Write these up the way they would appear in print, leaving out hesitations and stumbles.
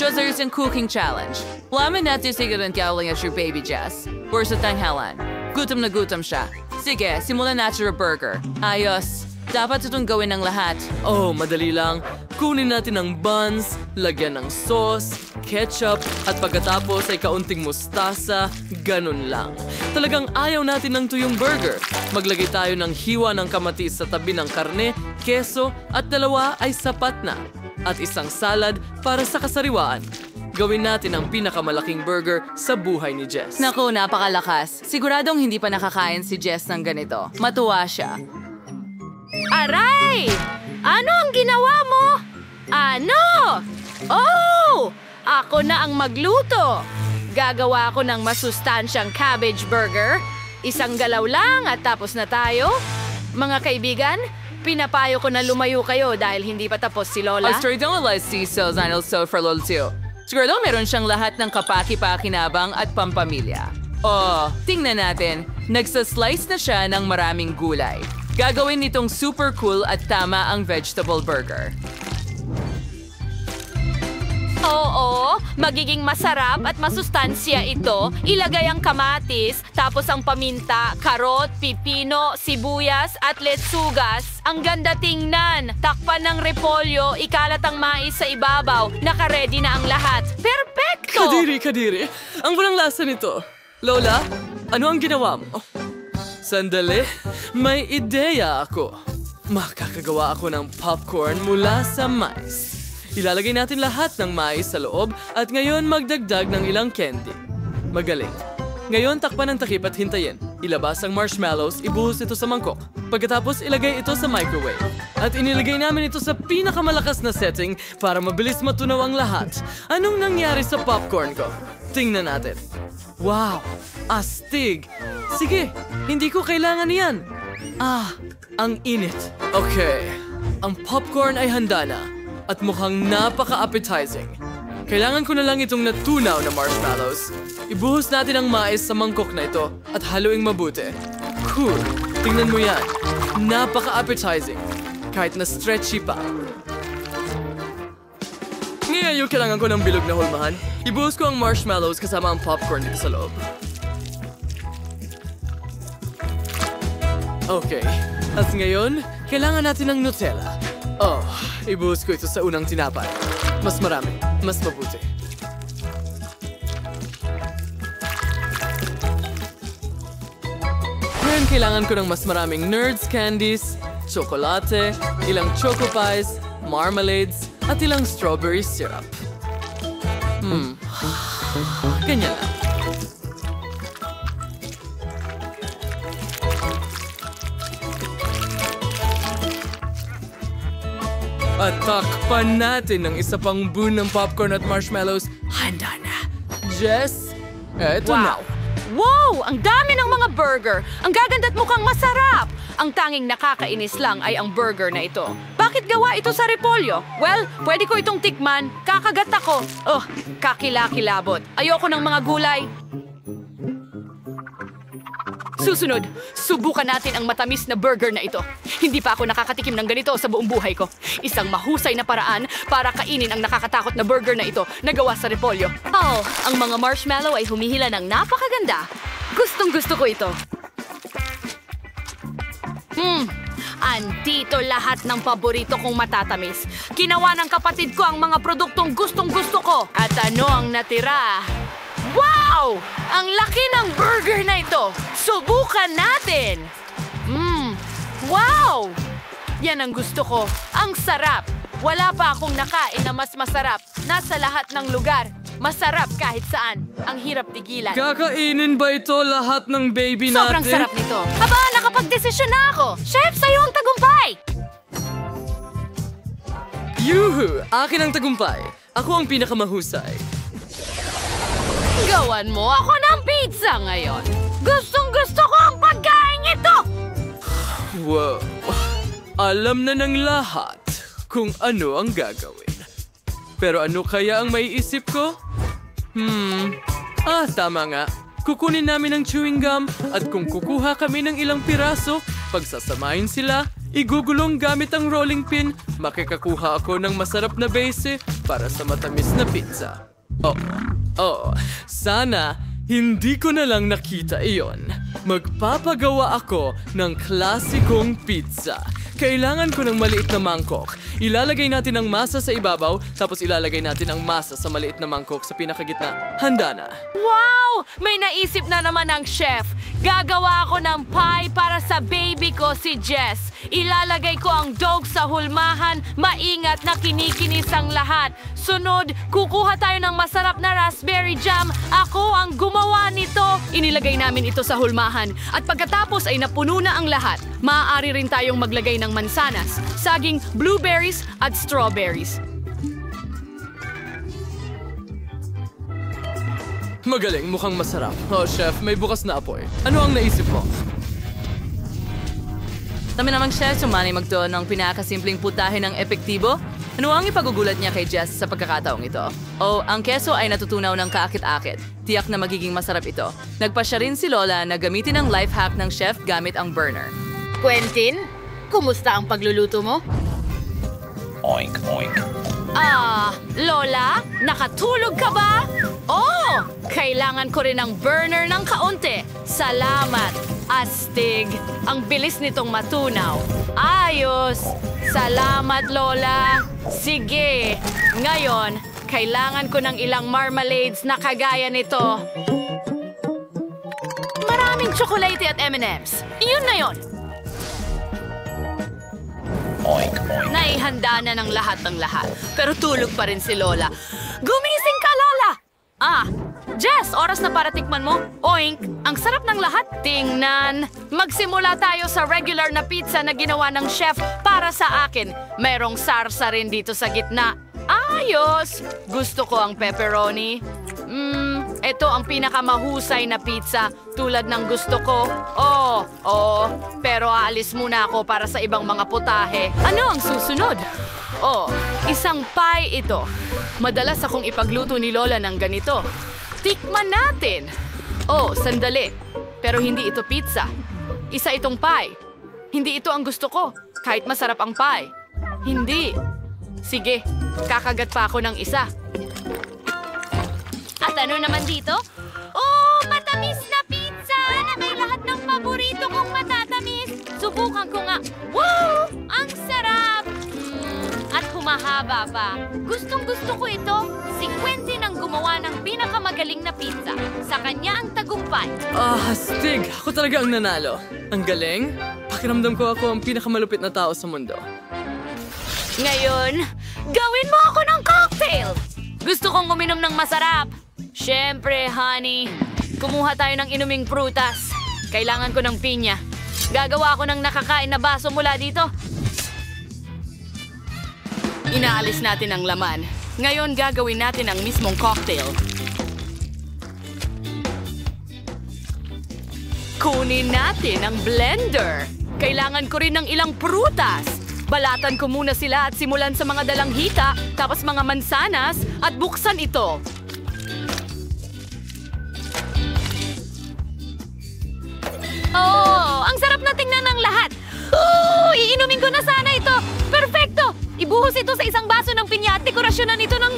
Just there's a cooking challenge. Laman natin sigaran kauling at your baby Jess. Or sa tanghalan. Gutom na gutom siya. Sige, simulan natin yung burger. Ayos. Dapat itong gawin ng lahat. Oh, madali lang. Kunin natin ang buns, lagyan ng sauce, ketchup, at pagkatapos ay kaunting mustasa, ganun lang. Talagang ayaw natin ng tuyong burger. Maglagay tayo ng hiwa ng kamatis sa tabi ng karne, keso, at dalawa ay sapat na. At isang salad para sa kasariwaan. Gawin natin ang pinakamalaking burger sa buhay ni Jess. Naku, napakalakas. Siguradong hindi pa nakakain si Jess ng ganito. Matuwa siya. Aray! Ano ang ginawa mo? Ano? Oh! Ako na ang magluto. Gagawa ako ng masustansyang cabbage burger. Isang galaw lang at tapos na tayo. Mga kaibigan, pinapayo ko na lumayo kayo dahil hindi pa tapos si Lola. Story don't realize si Sales and also for Lolo too. Siguro meron siyang lahat ng kapaki-pakinabang at pampamilya. Oh, tingnan natin. Nagsaslice na siya ng maraming gulay. Gagawin nitong super cool at tama ang vegetable burger. Oo, magiging masarap at masustansya ito. Ilagay ang kamatis, tapos ang paminta, karot, pipino, sibuyas at letsugas. Ang ganda tingnan. Takpan ng repolyo, ikalat ang mais sa ibabaw. Naka-ready na ang lahat. Perpekto! Kadiri. Ang walang lasa nito. Lola, ano ang ginawa mo? Sandali, may ideya ako. Makakagawa ako ng popcorn mula sa mais. Ilalagay natin lahat ng mais sa loob at ngayon magdagdag ng ilang candy. Magaling. Ngayon takpan ng takip at hintayin. Ilabas ang marshmallows, ibuhos ito sa mangkok. Pagkatapos ilagay ito sa microwave. At inilagay namin ito sa pinakamalakas na setting para mabilis matunaw ang lahat. Anong nangyari sa popcorn ko? Tingnan natin. Wow! Astig! Sige, hindi ko kailangan yan. Ang init. Okay, ang popcorn ay handa na at mukhang napaka-appetizing. Kailangan ko na lang itong natunaw na marshmallows. Ibuhos natin ang mais sa mangkok na ito at haluing mabuti. Cool! Tingnan mo yan. Napaka-appetizing. Kahit na stretchy pa. Ngayon, kailangan ko ng bilog na hulmahan. Ibuhos ko ang marshmallows kasama ang popcorn dito sa loob. Okay. At ngayon, kailangan natin ng Nutella. Oh, ibuhos ko ito sa unang tinapay. Mas marami, mas mabuti. Ngayon, kailangan ko ng mas maraming Nerds candies, tsokolate, ilang choco pies, marmalades, at ilang strawberry syrup. Ganyan lang. At takpan natin ng isa pang boon ng popcorn at marshmallows. Handa na. Jess, eto na. Wow! Ang dami ng mga burger! Ang gaganda at mukhang masarap! Ang tanging nakakainis lang ay ang burger na ito. Bakit gawa ito sa repolyo? Well, pwede ko itong tikman. Kakagat ako. Oh, kakilakilabot. Ayoko ng mga gulay. Susunod, subukan natin ang matamis na burger na ito. Hindi pa ako nakakatikim ng ganito sa buong buhay ko. Isang mahusay na paraan para kainin ang nakakatakot na burger na ito na gawa sa repolyo. Oh, ang mga marshmallow ay humihila ng napakaganda. Gustong-gusto ko ito. Andito lahat ng paborito kong matatamis. Ginawa ng kapatid ko ang mga produktong gustong-gusto ko. At ano ang natira? Wow! Ang laki ng burger na ito! Subukan natin! Wow! Yan ang gusto ko. Ang sarap! Wala pa akong nakain na mas masarap. Nasa lahat ng lugar. Masarap kahit saan. Ang hirap tigilan. Kakainin ba ito lahat ng baby natin? Sobrang sarap nito. Aba, nakapag-desisyon na ako. Chef, sa'yo ang tagumpay! Yuhu! Akin ang tagumpay. Ako ang pinakamahusay. Gawan mo ako ng pizza ngayon. Gustong-gusto ko ang pagkain ito! Wow. Alam na ng lahat kung ano ang gagawin. Pero ano kaya ang maiisip ko? Tama nga. Kukunin namin ang chewing gum at kung kukuha kami ng ilang piraso, pagsasamahin sila, igugulong gamit ang rolling pin, makikakuha ako ng masarap na base para sa matamis na pizza. Sana hindi ko na lang nakita iyon. Magpapagawa ako ng klasikong pizza. Kailangan ko ng maliit na mangkok. Ilalagay natin ang masa sa ibabaw, tapos ilalagay natin ang masa sa maliit na mangkok sa pinakagitna. Handa na. Wow! May naisip na naman ang chef. Gagawa ako ng pie para sa baby ko si Jess. Ilalagay ko ang dough sa hulmahan, maingat na kinikinis ang lahat. Sunod, kukuha tayo ng masarap na raspberry jam. Ako ang gumawa nito. Inilagay namin ito sa hulmahan. At pagkatapos ay napuno na ang lahat. Maaari rin tayong maglagay ng mansanas, saging, blueberries at strawberries. Magaling, mukhang masarap. Chef, may bukas na apoy. Ano ang naisip mo? Kami namang chef, sumani magtuon ng pinakasimpleng putahe ng epektibo. Ano ang ipagugulat niya kay Jess sa pagkakataong ito? Ang keso ay natutunaw ng kaakit-akit. Tiyak na magiging masarap ito. Nagpasya rin si Lola na gamitin ang life hack ng chef gamit ang burner. Quentin, kumusta ang pagluluto mo? Oink, oink. Lola, nakatulog ka ba? Kailangan ko rin ng burner ng kaunti. Salamat, astig. Ang bilis nitong matunaw. Ayos. Salamat, Lola. Sige. Ngayon, kailangan ko ng ilang marmalades na kagaya nito. Maraming tsokolate at M&M's. Iyon na yon. Oink, oink. Naihanda na ng lahat ng lahat. Pero tulog pa rin si Lola. Gumising ka, Lola! Jess, oras na para tikman mo. Oink! Ang sarap ng lahat. Tingnan. Magsimula tayo sa regular na pizza na ginawa ng chef para sa akin. Merong sarsa rin dito sa gitna. Ayos! Gusto ko ang pepperoni. Ito ang pinakamahusay na pizza tulad ng gusto ko. Pero aalis muna ako para sa ibang mga putahe. Ano ang susunod? Isang pie ito. Madalas akong ipagluto ni Lola ng ganito. Tikman natin. Sandali. Pero hindi ito pizza. Isa itong pie. Hindi ito ang gusto ko, kahit masarap ang pie. Hindi. Sige, kakagat pa ako ng isa. At ano naman dito? Matamis na pizza na may lahat ng paborito kong matatamis. Subukan ko nga. Wow! Ang sarap! At humahaba pa. Gustong-gusto ko ito. Si Quentin ang gumawa ng pinakamagaling na pizza. Sa kanya ang tagumpay. Hastig! Ako talaga ang nanalo. Ang galing. Pakiramdam ko ako ang pinakamalupit na tao sa mundo. Ngayon, gawin mo ako ng cocktail! Gusto kong uminom ng masarap. Siyempre, honey. Kumuha tayo ng inuming prutas. Kailangan ko ng pinya. Gagawa ako ng nakakain na baso mula dito. Inaalis natin ang laman. Ngayon, gagawin natin ang mismong cocktail. Kunin natin ang blender. Kailangan ko rin ng ilang prutas. Balatan ko muna sila at simulan sa mga dalanghita, tapos mga mansanas, at buksan ito. Ang sarap na tingnan ng lahat. Iinumin ko na sana ito. Perfecto! Ibuhos ito sa isang baso ng pinya at dekorasyonan ito ng...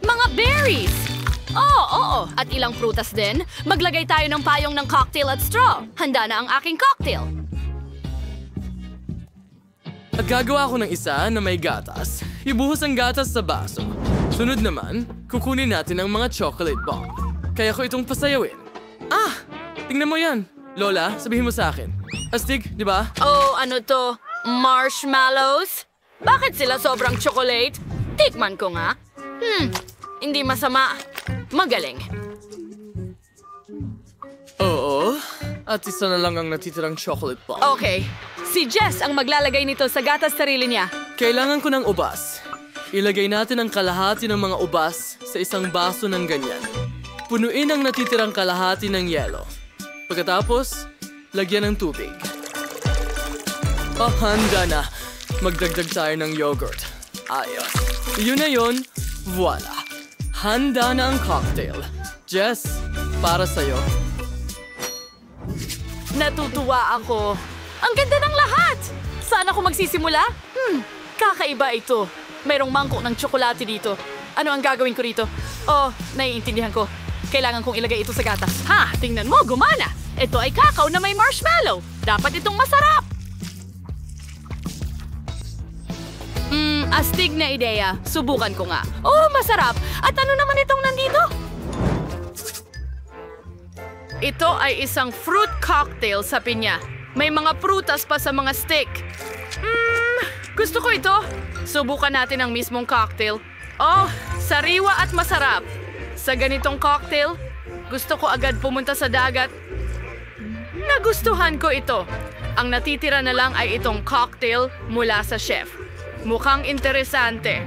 mga berries! Oo. At ilang prutas din. Maglagay tayo ng payong ng cocktail at straw. Handa na ang aking cocktail. At gagawa ako ng isa na may gatas. Ibuhos ang gatas sa baso. Sunod naman, kukunin natin ang mga chocolate bomb. Kaya ko itong pasayawin. Tingnan mo yan. Lola, sabihin mo sa akin. Astig, di ba? Ano to? Marshmallows? Bakit sila sobrang chocolate? Tikman ko nga. Hindi masama. Magaling. Oo. At isa na lang ang natitirang chocolate bomb. Okay. Si Jess ang maglalagay nito sa gatas sarili niya. Kailangan ko ng ubas. Ilagay natin ang kalahati ng mga ubas sa isang baso ng ganyan. Punuin ang natitirang kalahati ng yelo. Pagkatapos, lagyan ng tubig. Handa na. Magdagdag tayo ng yogurt. Ayos. Yun na yun. Voila. Handa na ang cocktail. Jess, para sa'yo. Natutuwa ako. Ang ganda ng lahat! Saan ako magsisimula? Kakaiba ito. Mayroong mangkok ng tsokolate dito. Ano ang gagawin ko rito? Oh, naiintindihan ko. Kailangan kong ilagay ito sa gatas. Ha, tingnan mo, gumana. Ito ay kakao na may marshmallow. Dapat itong masarap. Astig na ideya. Subukan ko nga. Oh, masarap. At ano naman itong nandito? Ito ay isang fruit cocktail sa pinya. May mga prutas pa sa mga stick. Gusto ko ito. Subukan natin ang mismong cocktail. Oh, sariwa at masarap. Sa ganitong cocktail, gusto ko agad pumunta sa dagat. Nagustuhan ko ito. Ang natitira na lang ay itong cocktail mula sa chef. Mukhang interesante.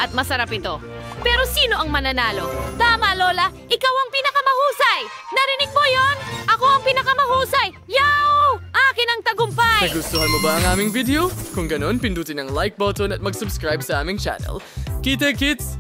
At masarap ito. Pero sino ang mananalo? Tama, Lola. Ikaw ang pinakamahusay. Narinig mo yon? Ako ang pinakamahusay. Yaw! Akin ang tagumpay. Nagustuhan mo ba ang aming video? Kung ganon, pindutin ang like button at mag-subscribe sa aming channel. Kita kits!